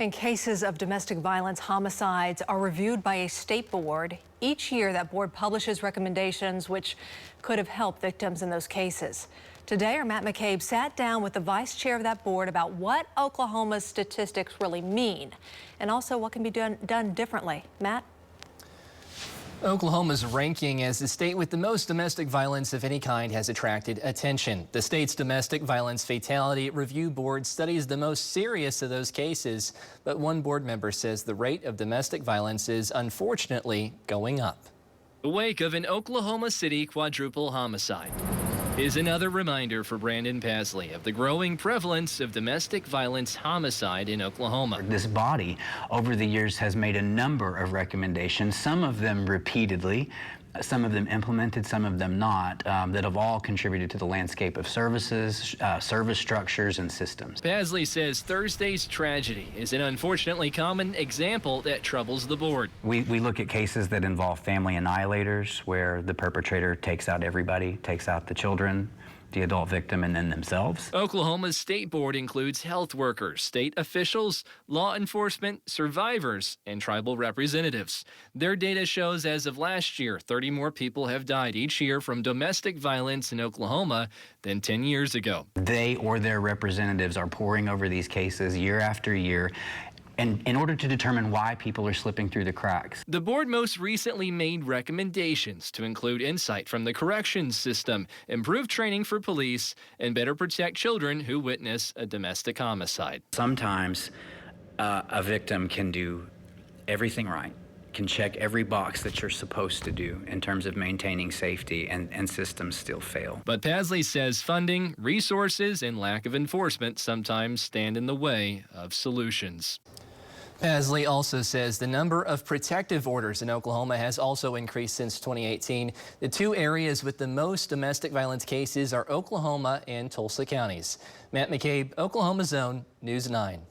And cases of domestic violence homicides are reviewed by a state board. Each year, that board publishes recommendations which could have helped victims in those cases. Today, our Matt McCabe sat down with the vice chair of that board about what Oklahoma's statistics really mean and also what can be done differently. Matt? Oklahoma's ranking as the state with the most domestic violence of any kind has attracted attention. The state's Domestic Violence Fatality Review Board studies the most serious of those cases, but one board member says the rate of domestic violence is unfortunately going up. The wake of an Oklahoma City quadruple homicide is another reminder for Brandon Pasley of the growing prevalence of domestic violence homicide in Oklahoma. This body over the years has made a number of recommendations, some of them repeatedly, some of them implemented, some of them not, that have all contributed to the landscape of services, service structures, and systems. Pasley says Thursday's tragedy is an unfortunately common example that troubles the board. We look at cases that involve family annihilators, where the perpetrator takes out everybody, takes out the children, the adult victim, and then themselves. Oklahoma's state board includes health workers, state officials, law enforcement, survivors, and tribal representatives. Their data shows as of last year, 30 more people have died each year from domestic violence in Oklahoma than 10 years ago. They or their representatives are poring over these cases year after year, and in order to determine why people are slipping through the cracks. The board most recently made recommendations to include insight from the corrections system, improve training for police, and better protect children who witness a domestic homicide. Sometimes a victim can do everything right, can check every box that you're supposed to do in terms of maintaining safety, and systems still fail. But Pasley says funding, resources, and lack of enforcement sometimes stand in the way of solutions. Pasley also says the number of protective orders in Oklahoma has also increased since 2018. The two areas with the most domestic violence cases are Oklahoma and Tulsa counties. Matt McCabe, Oklahoma Zone, News 9.